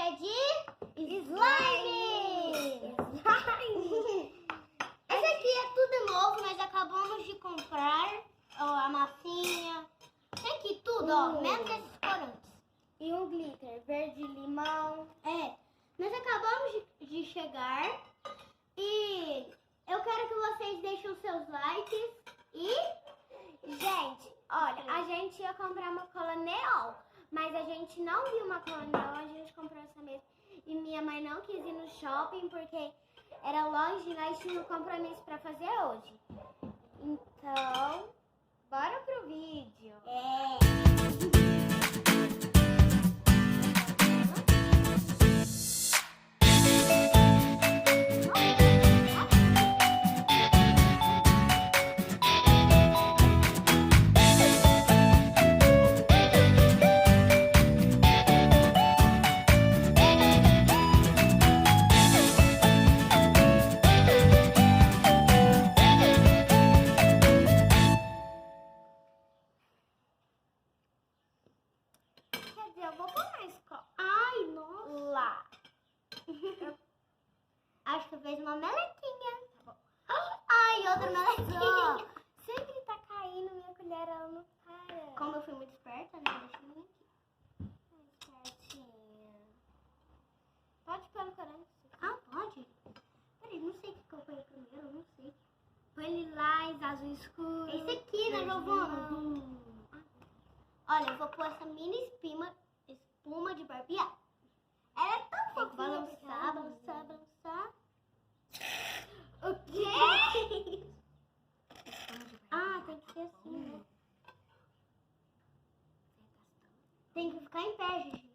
é de slime! Esse aqui é tudo novo, nós acabamos de comprar. Ó, a massinha. Tem aqui tudo, ó, menos esses corantes. E um glitter verde limão. Nós acabamos de chegar e eu quero que vocês deixem os seus likes e... Gente, olha, a gente ia comprar uma cola neon, mas a gente não viu uma cola neon, a gente comprou essa mesma. E minha mãe não quis ir no shopping porque era longe e nós tínhamos um compromisso pra fazer hoje. Então, bora pro vídeo. Quer dizer, eu vou pôr mais cola. Ai, nossa. Lá. Acho que fez uma melequinha. Tá bom. Ai, outra melequinha. Sempre tá caindo, minha colher ela não para. Como eu fui muito esperta, né? Deixa eu vir aqui. Certinha. Pode pôr no corante. Ah, pode? Peraí, não sei o que eu ponho primeiro, não sei. Põe lilás, azul escuro. Esse aqui, né, verde Giovana? limão. Olha, eu vou pôr essa mini espuma de barbear. Ela é tão fofinha. balançar, Balançar, balançar. O quê? Ah, tem que ser assim, né? Tem que ficar em pé, gente.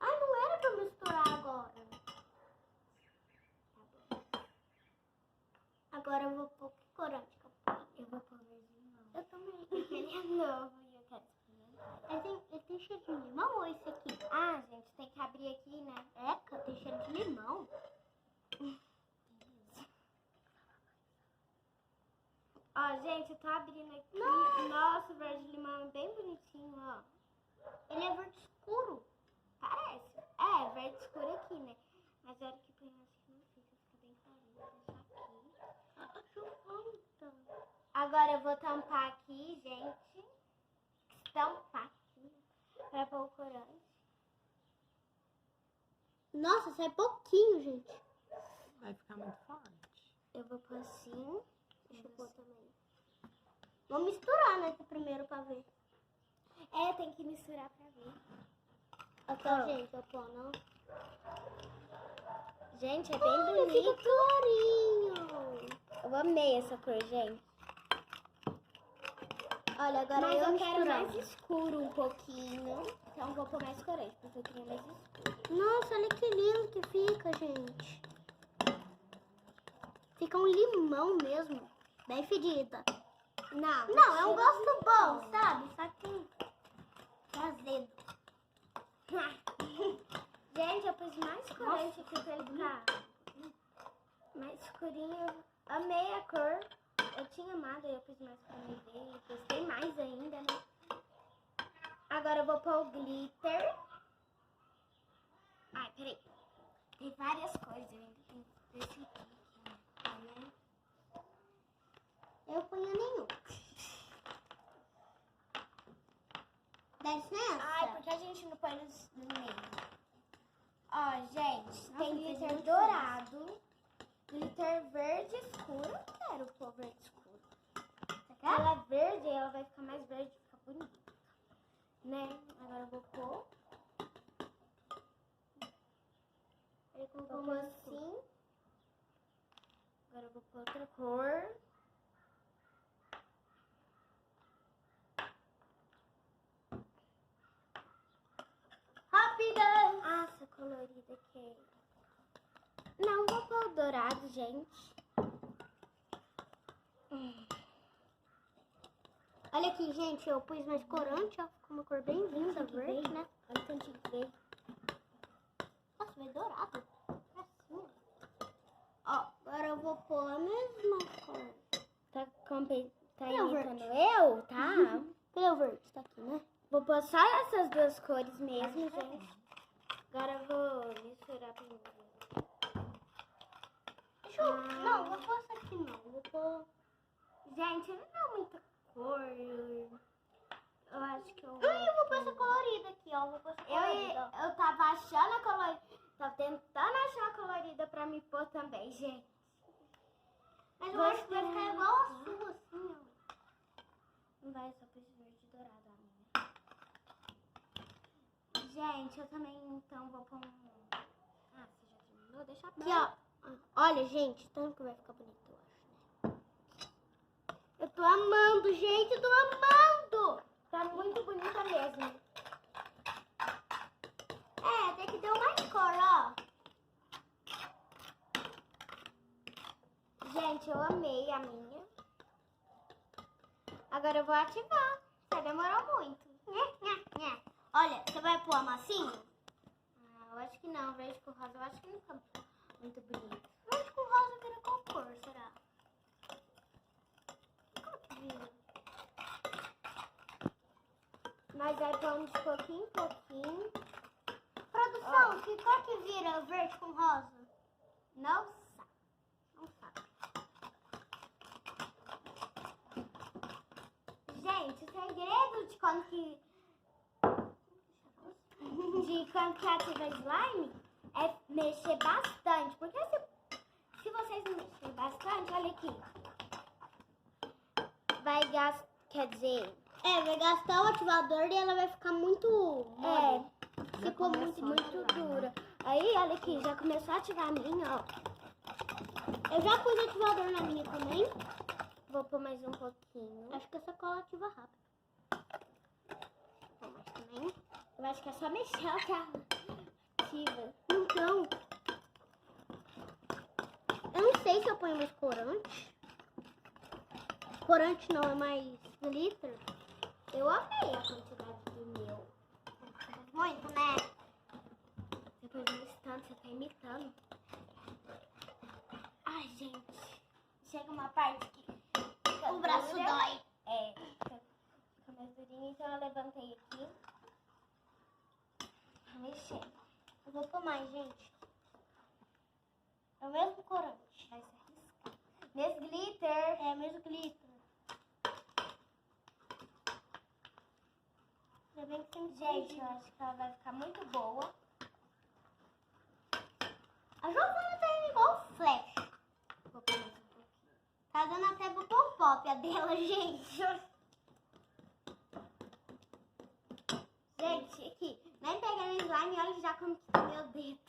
Ah, não era pra misturar agora. Agora eu vou pôr que corante que eu ponho? Eu vou pôr verde limão. Eu também. Ele é novo e eu quero experimentar. Ele tem cheiro de limão ou esse aqui? Ah, gente, tem que abrir aqui, né? Tem cheiro de limão. Ó, gente, eu tô abrindo aqui. Nossa, o verde limão é bem bonitinho, ó. Ele é verde escuro. Parece. É, verde escuro aqui, né? Mas a hora que põe, acho que não fica bem clarinho. Vou deixar aqui. Agora eu vou tampar aqui, gente. Tampar aqui. Pra pôr o corante. Nossa, sai pouquinho, gente. Vai ficar muito forte. Eu vou pôr assim. Deixa eu pôr também. Vou misturar, né, primeiro pra ver. É, tem que misturar pra ver. Aqui, ó, gente, eu pôr, não. Gente, é bem Olha, bonito. fica clarinho. Eu amei essa cor, gente. Olha, agora Mas eu quero misturar. mais escuro um pouquinho. Então vou pôr mais corante, porque eu queria mais escuro. Nossa, olha que lindo que fica, gente. Fica um limão mesmo. Bem fedida. Não, é um gosto bom, sabe? Só que é azedo. Gente, eu pus mais corante aqui pra ele ficar mais escurinho. Amei a cor. Eu tinha amado, aí eu pus mais pra mim ver. Eu gostei mais ainda, né? Agora eu vou pôr o glitter. Ai, peraí. Tem várias cores, eu ainda tenho que decidir aqui, né? Eu ponho nenhum. Dá licença? Ai, por que a gente não põe no meio? Ó, gente, tem fez glitter muito dourado, glitter verde escuro. Eu quero pôr verde escuro. Ela é verde, ela vai ficar mais verde, fica bonita. Né? Agora eu vou pôr. Vou pôr assim. Agora eu vou pôr outra cor. Rápida! Nossa, colorida que é. Não, vou pôr o dourado, gente. Olha aqui, gente, eu pus mais corante, ó. Ficou uma cor bem linda, verde, né? Olha o tanto de verde. Nossa, vai dourado. É assim. Ó, agora eu vou pôr a mesma cor. Tá Cadê o imitando verde? eu? Tá. Cadê o verde? Tá aqui, né? Vou pôr só essas duas cores mesmo, gente. Agora eu vou misturar primeiro. Deixa eu... Não, vou pôr essa aqui não. Vou pôr... Gente, não é muita cor. Eu acho que eu... Eu vou pôr essa colorida aqui, ó. Vou pôr essa colorida. Eu tava achando a colorida. Tava tentando achar a colorida pra me pôr também, gente. Mas eu acho que vai ficar igual a sua, assim, ó. Não vai, só pôr verde dourado a minha. Gente, eu também, então, vou pôr um... Ah, você já terminou? Deixa Aqui, bem. ó. Olha, gente, tanto que vai ficar bonito, eu acho, né? Eu tô amando, gente, eu tô amando! Tá muito bonita mesmo. É, tem que dar mais cor, ó. Gente, eu amei a minha. Agora eu vou ativar. Você demorou muito. Olha, você vai pôr a massinha? Ah, eu acho que não. Verde com rosa, eu acho que não fica muito bonito. Verde com rosa vira qual cor, será? Mas vai pondo de pouquinho em pouquinho. Produção, que cor que vira verde com rosa? Não sabe. Não sabe. Gente, o segredo de quando que... de quando que ativa slime é mexer bastante. Porque se vocês não mexerem bastante, olha aqui. Vai gastar, quer dizer... É, vai gastar o ativador e ela vai ficar muito mole. Já Ficou começou muito a ativar, dura. né? Aí, olha aqui, já começou a ativar a minha, ó. Eu já pus ativador na minha também. Vou pôr mais um pouquinho. Acho que essa cola ativa rápido. Vou mais também. Eu acho que é só mexer, ela tá ativa. Então, eu não sei se eu ponho mais corante. Corante não, é mais glitter. Eu amei a quantidade do meu. Muito, né? Depois do instante, você tá imitando. Ai, gente. Chega uma parte que fica O braço dura. dói. É, fica mais durinho. Então eu levantei aqui. Pra mexer. Eu vou pôr mais, gente. É o mesmo corante. Vai se arriscar. Nesse glitter. É o mesmo glitter. Ainda bem que tem Gente, eu acho que ela vai ficar muito boa. A Giovana tá indo igual flash. Vou pôr mais um pouquinho. Tá dando até botão pop a dela, gente. Gente, aqui. Nem pegando slime, olha já como que tá meu dedo.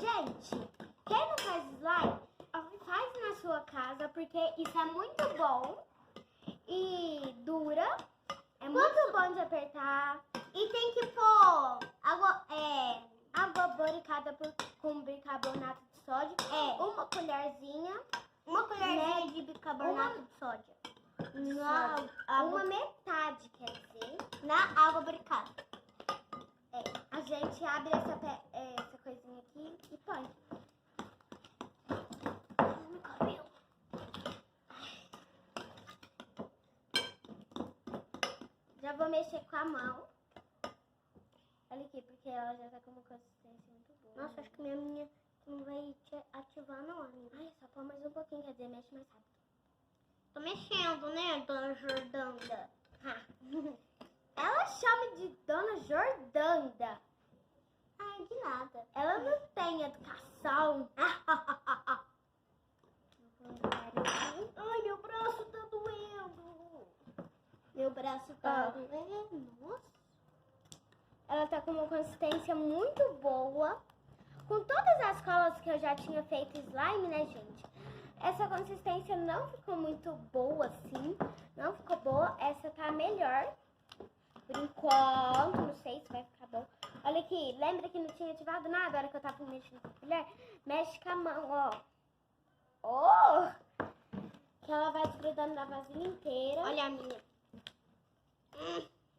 Gente, quem não faz slime, faz na sua casa, porque isso é muito bom e dura. É muito bom de apertar. E tem que pôr Água boricada com bicarbonato de sódio. Uma colherzinha. uma colherzinha Né? de bicarbonato de sódio. Uma metade, quer dizer. Na água bricada. A gente abre essa coisinha aqui e põe. Meu cabelo. Já vou mexer com a mão. Olha aqui, porque ela já tá com uma consistência muito boa. Nossa, acho que minha não vai te ativar não, amiga. Ai, só põe mais um pouquinho, quer dizer, mexe mais rápido. Tô mexendo, né, dona Jordanda? Ela chama de Dona Jordanda. Ai, de nada. Ela não tem educação. Ai, meu braço tá doendo. Meu braço tá doendo. Nossa. Ela tá com uma consistência muito boa. Com todas as colas que eu já tinha feito slime, né, gente? Essa consistência não ficou muito boa, assim. Não ficou boa. Essa tá melhor. Por enquanto. Não sei se vai ficar bom. Olha aqui. Lembra que não tinha ativado nada? Agora que eu tava mexendo com a colher? Mexe com a mão, ó. Oh! Que ela vai desgrudando na vasilha inteira. Olha a minha.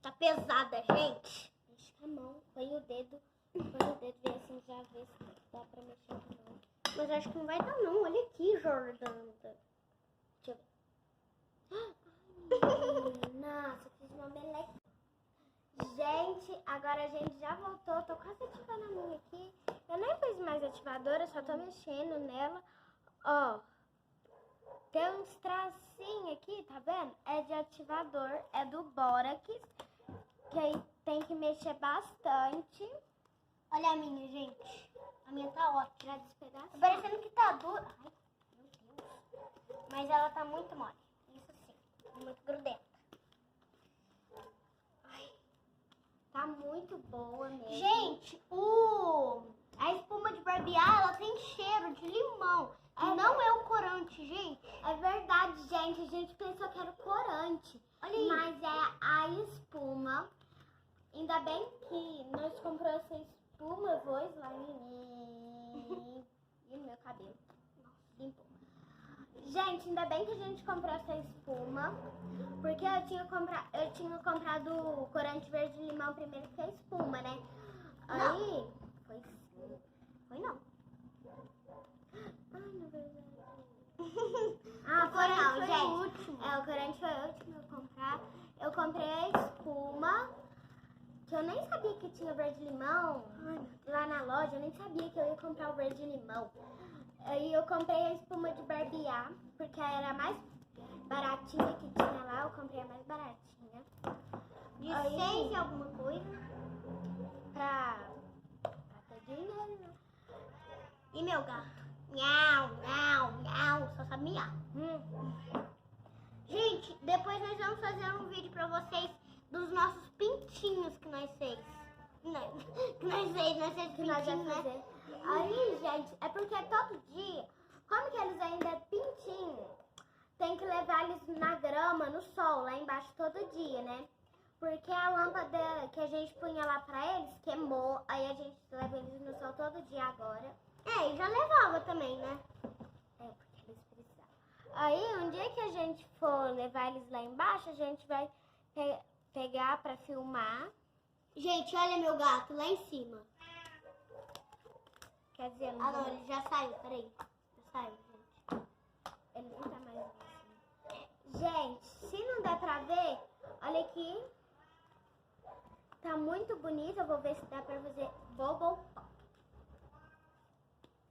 Tá pesada, gente. Mexe com a mão. Põe o dedo. Põe o dedo e assim já vê se dá pra mexer com a mão. Mas acho que não vai dar não. Olha aqui, Jordanda. Deixa eu ver. Ai, Nossa, fiz uma meleca. Gente, agora a gente já voltou. Tô quase ativando a minha aqui. Eu nem fiz mais ativadora, só tô mexendo nela. Ó, tem uns tracinhos aqui, tá vendo? É de ativador, é do Borax. Que aí tem que mexer bastante. Olha a minha, gente. A minha tá ótima. Pra despedaçar. Tá parecendo que tá dura. Ai, meu Deus. Mas ela tá muito mole. Isso sim. Muito grudenta. Tá muito boa mesmo. Gente, a espuma de barbear, ela tem cheiro de limão. Não é o corante, gente. É verdade, gente. A gente pensou que era o corante. Olha aí. Mas é a espuma. Ainda bem que nós compramos essa espuma. Eu vou slime e no meu cabelo. Nossa, limpou. Gente, ainda bem que a gente comprou essa espuma. Porque eu tinha comprado o corante verde limão primeiro que a espuma, né? Aí. Foi sim. Foi não. Ai, na verdade. Ah, Foi não, foi gente. o último. É, o corante foi o último a comprar. Eu comprei a espuma, que eu nem sabia que tinha verde limão. Lá na loja, eu nem sabia que eu ia comprar o verde limão. Aí eu comprei a espuma de barbear, porque era a mais baratinha que tinha lá. Eu comprei a mais baratinha. De Aí- 6 e alguma coisa. Pra ter dinheiro. E meu gato? Miau, miau, miau. Só sabe miau. Gente, depois nós vamos fazer um vídeo pra vocês dos nossos pintinhos que nós fez. Não, que nós fez Que nós pintinhos, vamos né? fazer. Aí, gente, é porque todo dia, como que eles ainda é pintinho, tem que levar eles na grama, no sol, lá embaixo todo dia, né? Porque a lâmpada que a gente punha lá pra eles queimou, aí a gente leva eles no sol todo dia agora. É, e já levava também, né? É, porque eles precisavam. Aí, um dia que a gente for levar eles lá embaixo, a gente vai pegar pra filmar. Gente, olha meu gato lá em cima. Quer dizer, Ah, não, ele já saiu, peraí. Já saiu, gente. ele nem tá mais lá em cima. Gente, se não der pra ver, olha aqui. Tá muito bonito. Eu vou ver se dá pra fazer bubble pop.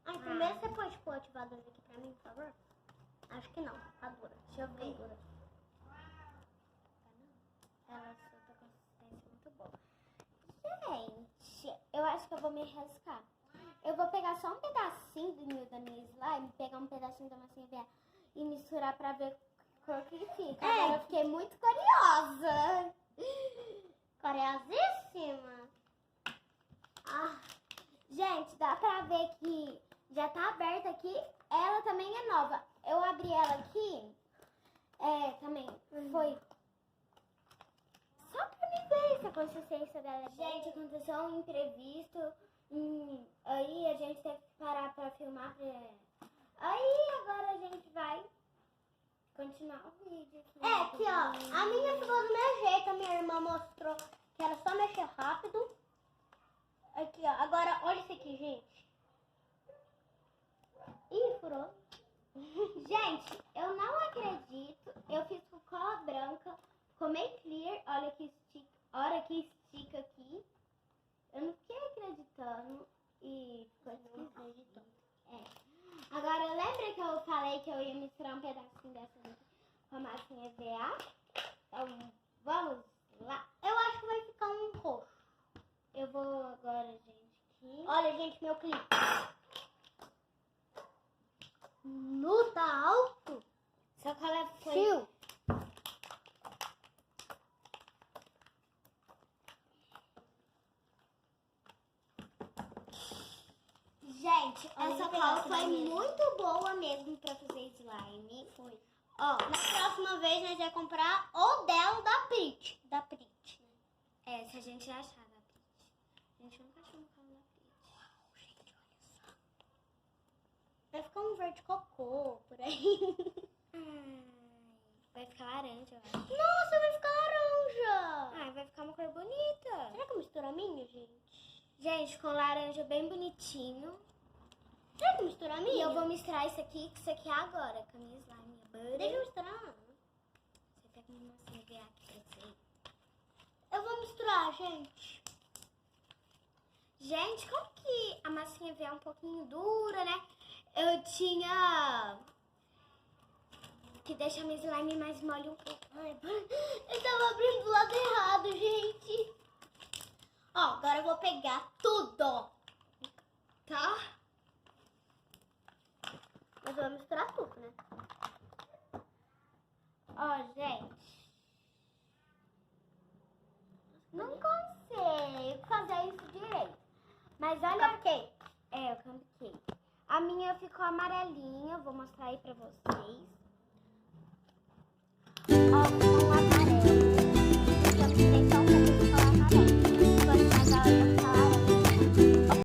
Ai, primeiro você pode pôr o ativador aqui pra mim, por favor? Acho que não, tá dura. Deixa eu ver. Dura. Ela solta com consistência muito boa. Gente, eu acho que eu vou me arriscar. Eu vou pegar só um pedacinho da minha slime, pegar um pedacinho da massinha BA e misturar pra ver que cor que fica. É. Agora eu fiquei muito curiosa. Curiosíssima. Ah, gente, dá pra ver que já tá aberta aqui. Ela também é nova. Eu abri ela aqui. Também foi só pra me ver se a consistência dela é boa. Gente, aconteceu um imprevisto. Aí a gente teve que parar pra filmar. Aí agora a gente vai continuar o vídeo. É, aqui ó, a minha ficou do meu jeito, a minha irmã mostrou que era só mexer rápido. Aqui ó, agora olha isso aqui, gente. Ih, furou. Gente, eu não acredito. Eu fiz com cola branca, ficou meio clear. Olha que estica aqui. Eu não fiquei acreditando e ficou esquisito. Agora, lembra que eu falei que eu ia misturar um pedacinho dessa aqui com a massinha VA? Então, vamos lá. Eu acho que vai ficar um roxo. Eu vou agora, gente, aqui. Olha, gente, meu clipe. No tá alto. Só que ela foi... Fio. Gente, essa Olha, cola essa foi mesmo. muito boa mesmo pra fazer slime. Foi. Ó, na próxima vez nós vamos comprar o dela ou da Prit. Da Prit. Se a gente achar da Prit. A gente nunca achou uma cola da Prit. Gente, olha só. Vai ficar um verde cocô por aí. Vai ficar laranja, eu acho. Nossa, vai ficar laranja. Vai ficar uma cor bonita. Será que eu misturo a minha, gente? Gente, com laranja bem bonitinho. Será que eu misturo a minha? E eu vou misturar isso aqui agora, com a minha slime. Deixa eu misturar. Você quer minha massinha virar aqui, assim. Eu vou misturar, gente. Gente, como que a massinha vier um pouquinho dura, né? Eu tinha que deixar minha slime mais mole um pouco. Ai, eu tava abrindo do lado errado, gente. Ó, agora eu vou pegar tudo, Tá? mas eu vou misturar tudo, né? Ó, gente. Não consigo fazer isso direito. Mas olha... Cupcake. É, o cupcake. A minha ficou amarelinha, vou mostrar aí pra vocês.